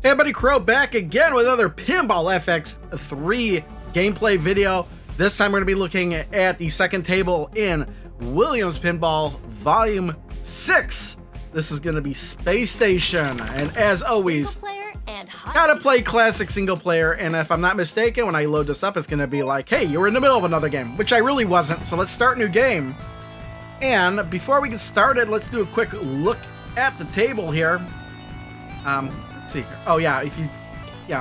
Hey everybody, Crow back again with another Pinball FX3 gameplay video. This time we're going to be looking at the second table in Williams Pinball Volume 6. This is going to be Space Station, and as always, gotta play classic single player, and if I'm not mistaken, when I load this up, it's going to be like, hey, you were in the middle of another game, which I really wasn't, so let's start a new game. And before we get started, let's do a quick look at the table here. Let's see here. Oh yeah,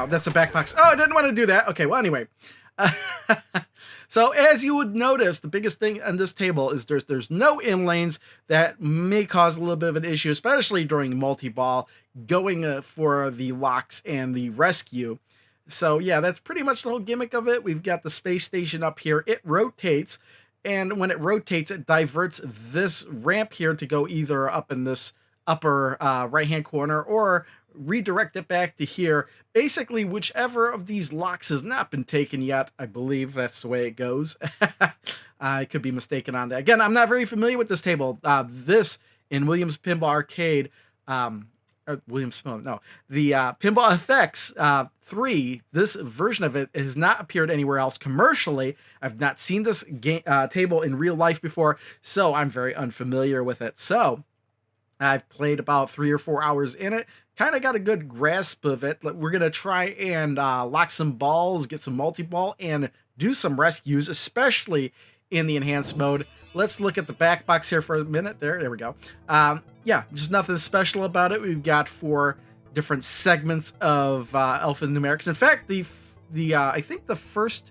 that's the back box. Oh, I didn't want to do that. Okay, well anyway. So as you would notice, the biggest thing on this table is there's no in lanes. That may cause a little bit of an issue, especially during multi-ball, going for the locks and the rescue. So yeah, that's pretty much the whole gimmick of it. We've got the space station up here. It rotates, and when it rotates, it diverts this ramp here to go either up in this upper right-hand corner or redirect it back to here. Basically, whichever of these locks has not been taken yet. I believe that's the way it goes. I could be mistaken on that. Again, I'm not very familiar with this table. This in Williams Pinball Arcade, the Pinball FX3, this version of it has not appeared anywhere else commercially. I've not seen this table in real life before, so I'm very unfamiliar with it. So I've played about 3 or 4 hours in it. Kind of got a good grasp of it. We're going to try and lock some balls, get some multi-ball, and do some rescues, especially in the enhanced mode. Let's look at the back box here for a minute. There we go. Yeah, just nothing special about it. We've got 4 different segments of alphanumerics. In fact, I think the first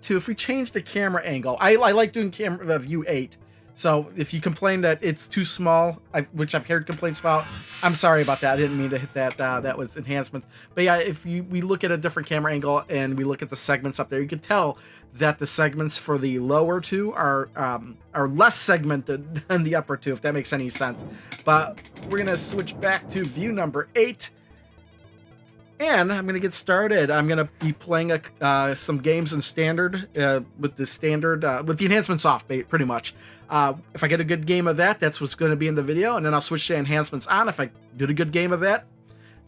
2, if we change the camera angle, I like doing camera view 8. So if you complain that it's too small, which I've heard complaints about, I'm sorry about that. I didn't mean to hit that. That was enhancements. But yeah, if we look at a different camera angle and we look at the segments up there, you can tell that the segments for the lower 2 are less segmented than the upper 2, if that makes any sense. But we're gonna switch back to view number 8. And I'm going to get started. I'm going to be playing some games in standard with the enhancements off, pretty much. If I get a good game of that, that's what's going to be in the video, and then I'll switch to enhancements on. If I did a good game of that,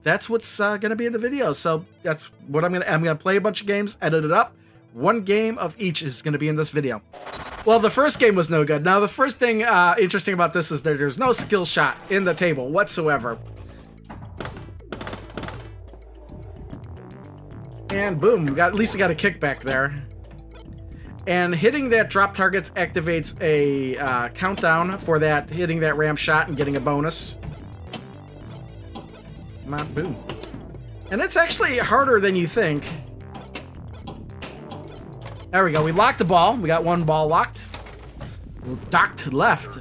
that's what's going to be in the video. So that's what I'm going to play a bunch of games, edit it up. 1 game of each is going to be in this video. Well, the first game was no good. Now, the first thing interesting about this is that there's no skill shot in the table whatsoever. And boom, at least I got a kickback there. And hitting that drop targets activates a countdown for that, hitting that ramp shot and getting a bonus. Come on, boom. And it's actually harder than you think. There we go, we locked the ball. We got 1 ball locked. Docked left.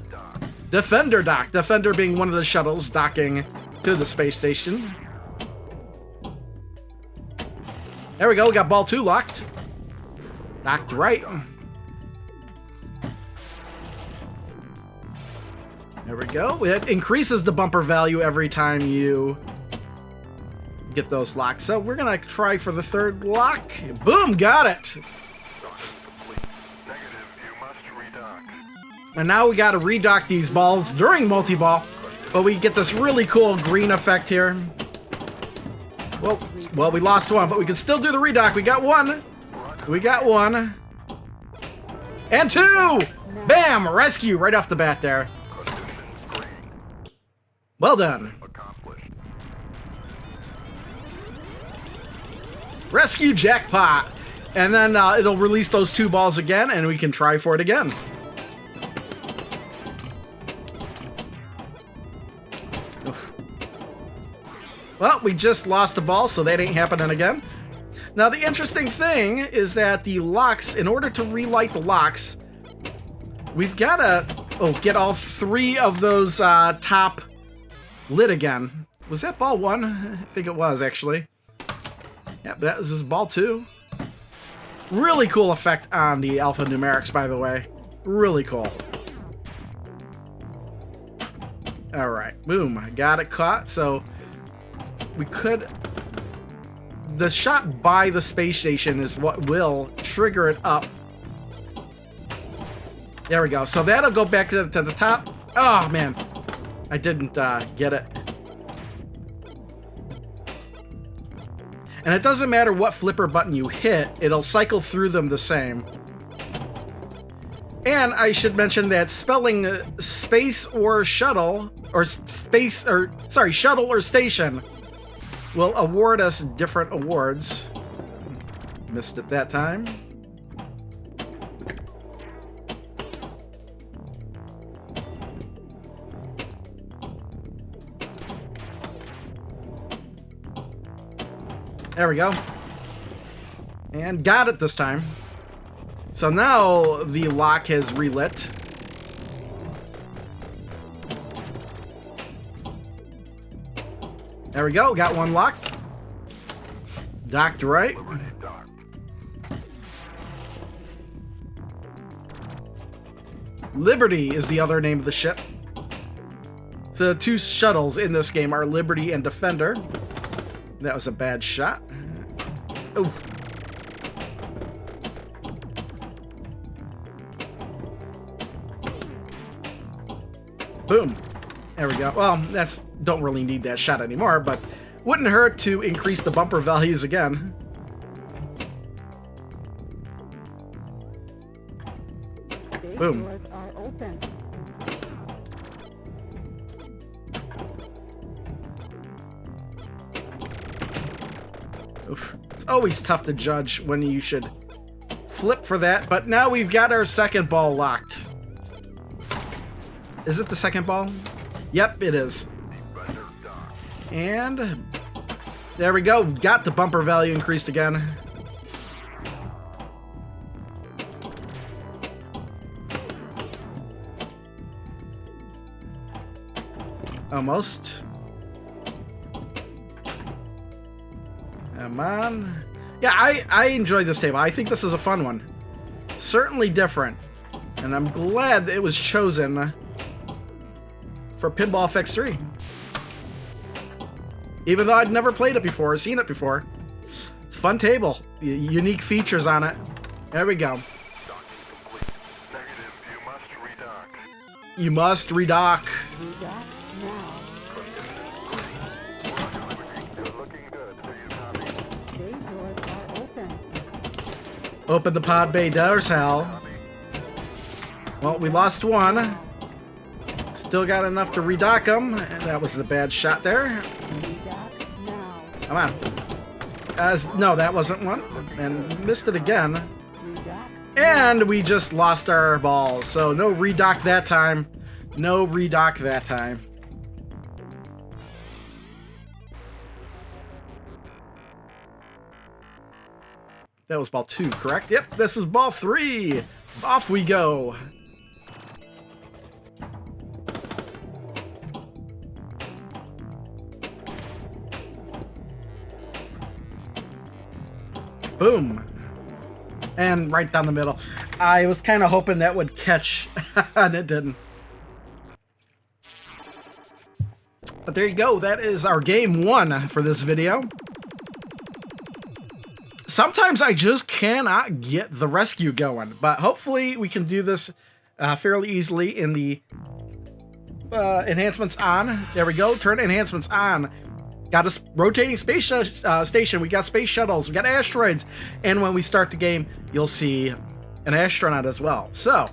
Defender dock. Defender being one of the shuttles docking to the space station. There we go, we got ball 2 locked. Docked right. There we go. It increases the bumper value every time you get those locked. So we're gonna try for the 3rd lock. Boom, got it. And now we gotta redock these balls during multi-ball, but we get this really cool green effect here. Whoa. Well, we lost 1, but we can still do the redock. We got 1. We got 1. And 2! Bam! Rescue right off the bat there. Well done. Rescue jackpot! And then it'll release those 2 balls again, and we can try for it again. Well, we just lost a ball, so that ain't happening again. Now, the interesting thing is that the locks, in order to relight the locks, we've got to get all 3 of those top lit again. Was that ball 1? I think it was, actually. Yep, that was ball 2. Really cool effect on the alphanumerics, by the way. Really cool. All right, boom. I got it caught, so we could... The shot by the space station is what will trigger it up. There we go. So that'll go back to the top. Oh, man. I didn't get it. And it doesn't matter what flipper button you hit, it'll cycle through them the same. And I should mention that spelling space or shuttle, or shuttle or station, will award us different awards. Missed it that time. There we go. And got it this time. So now the lock has relit. There we go. Got one locked. Docked right. Liberty is the other name of the ship. The two shuttles in this game are Liberty and Defender. That was a bad shot. Oh. Boom. There we go. Well, don't really need that shot anymore, but wouldn't hurt to increase the bumper values again. Boom. Doors are open. Oof. It's always tough to judge when you should flip for that, but now we've got our second ball locked. Is it the second ball? Yep, it is. And there we go. Got the bumper value increased again. Almost. Come on. Yeah, I enjoy this table. I think this is a fun one. Certainly different. And I'm glad it was chosen for Pinball FX3. Even though I'd never played it before or seen it before. It's a fun table. Unique features on it. There we go. You must redock. Redock now. Bay doors are open. Open the pod bay doors, Hal. Well, we lost one. Still got enough to redock them. And that was the bad shot there. Redock now. Come on. No, that wasn't one. And missed it again. Redock. And we just lost our balls. So no redock that time. No redock that time. That was ball 2, correct? Yep, this is ball 3. Off we go. Boom. And right down the middle. I was kind of hoping that would catch, and it didn't. But there you go. That is our game 1 for this video. Sometimes I just cannot get the rescue going, but hopefully we can do this fairly easily in the enhancements on. There we go. Turn enhancements on. Got a rotating space station. We got space shuttles. We got asteroids. And when we start the game, you'll see an astronaut as well. So,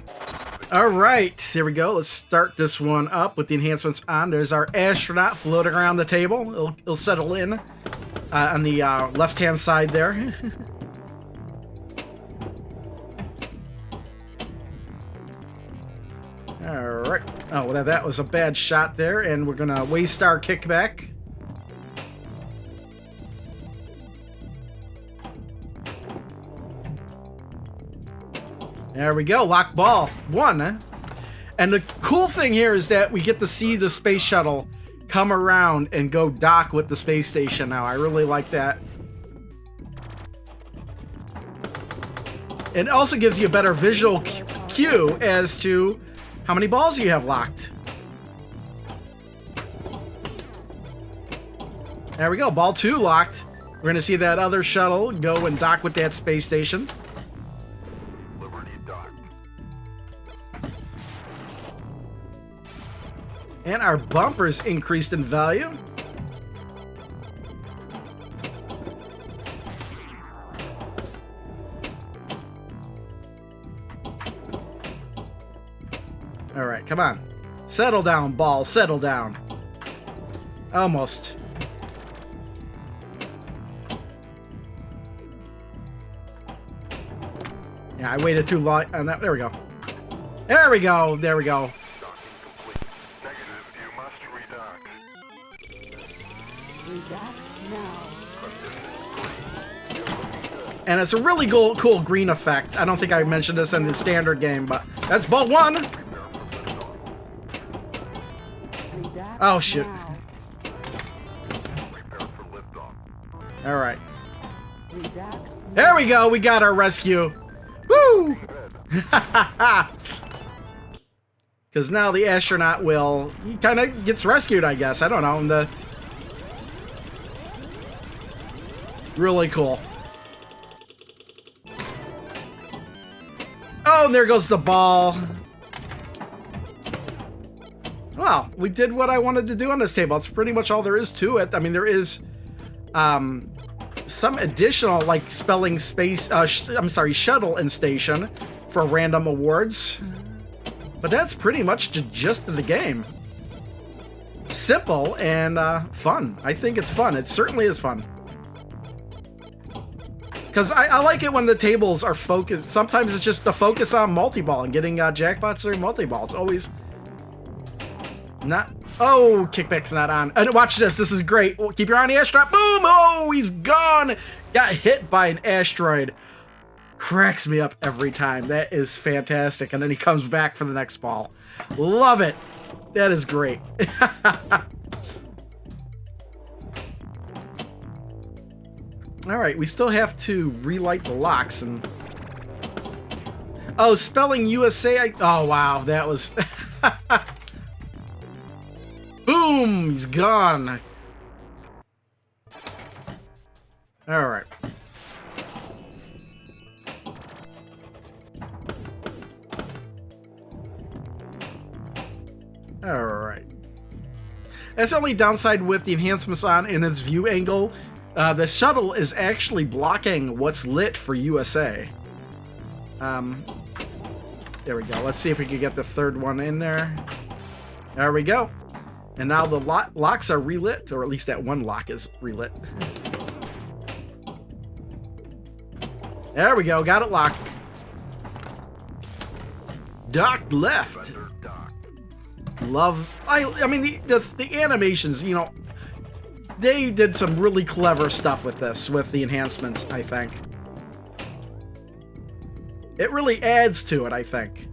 all right, here we go. Let's start this one up with the enhancements on. There's our astronaut floating around the table. It'll settle in on the left-hand side there. All right. Oh, well, that was a bad shot there, and we're going to waste our kickback. There we go, lock ball 1. And the cool thing here is that we get to see the space shuttle come around and go dock with the space station now. I really like that. It also gives you a better visual cue as to how many balls you have locked. There we go, ball 2 locked. We're gonna see that other shuttle go and dock with that space station. And our bumpers increased in value. All right, come on. Settle down, ball. Settle down. Almost. Yeah, I waited too long on that. There we go. There we go. There we go. Redock now. And it's a really cool green effect. I don't think I mentioned this in the standard game, but that's ball one. Redock Oh, shit. now. All right. Redock There we go. We got our rescue. Woo! Because now the astronaut he kind of gets rescued, I guess. I don't know. Really cool. Oh, and there goes the ball. Well, we did what I wanted to do on this table. That's pretty much all there is to it. I mean, there is some additional, like, spelling space, shuttle and station for random awards. But that's pretty much the gist of the game. Simple and fun. I think it's fun. It certainly is fun. Because I like it when the tables are focused. Sometimes it's just the focus on multi-ball and getting jackpots or multi-ball. It's always not... Oh, kickback's not on. And watch this. This is great. Keep your eye on the asteroid. Boom! Oh, he's gone. Got hit by an asteroid. Cracks me up every time. That is fantastic. And then he comes back for the next ball. Love it. That is great. All right, we still have to relight the locks and... Oh, spelling USA. Oh, wow, that was... Boom, he's gone. All right. All right. That's the only downside with the enhancements on in its view angle. The shuttle is actually blocking what's lit for USA. There we go. Let's see if we can get the third one in there. There we go. And now the locks are relit, or at least that one lock is relit. There we go. Got it locked. Docked left. Love. I mean, the animations, you know, they did some really clever stuff with this, with the enhancements, I think. It really adds to it, I think.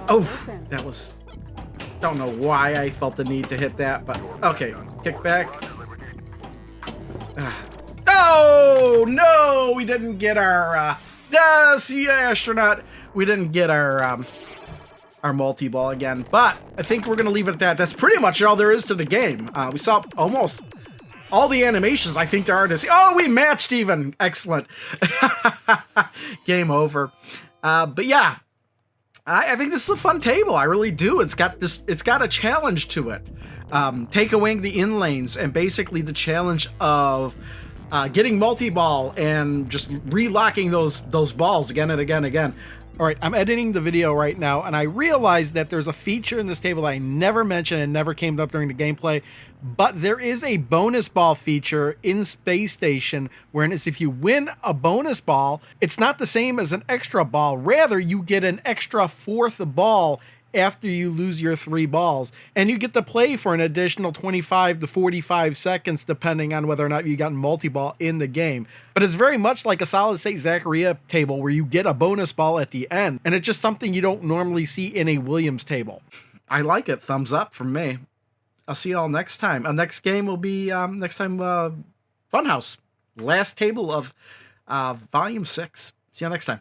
Oh, that was... Don't know why I felt the need to hit that, but... Okay, kick back. Oh, no! We didn't get our... See, astronaut! We didn't get our multi-ball again, but I think we're gonna leave it at that. That's pretty much all there is to the game. We saw almost all the animations I think there are to see. Oh, we matched even. Excellent. Game over. But yeah, I think this is a fun table. I really do. It's got a challenge to it. Take away the in lanes and basically the challenge of getting multi-ball and just relocking those balls again and again and again. All right, I'm editing the video right now, and I realized that there's a feature in this table that I never mentioned and never came up during the gameplay, but there is a bonus ball feature in Space Station, wherein it's if you win a bonus ball, it's not the same as an extra ball. Rather, you get an extra fourth ball after you lose your 3 balls, and you get to play for an additional 25 to 45 seconds depending on whether or not you got multi-ball in the game. But it's very much like a solid state Zaccaria table where you get a bonus ball at the end, and it's just something you don't normally see in a Williams table. I like it. Thumbs up from me. I'll see you all next time. Our next game will be Funhouse, last table of Volume 6. See you next time.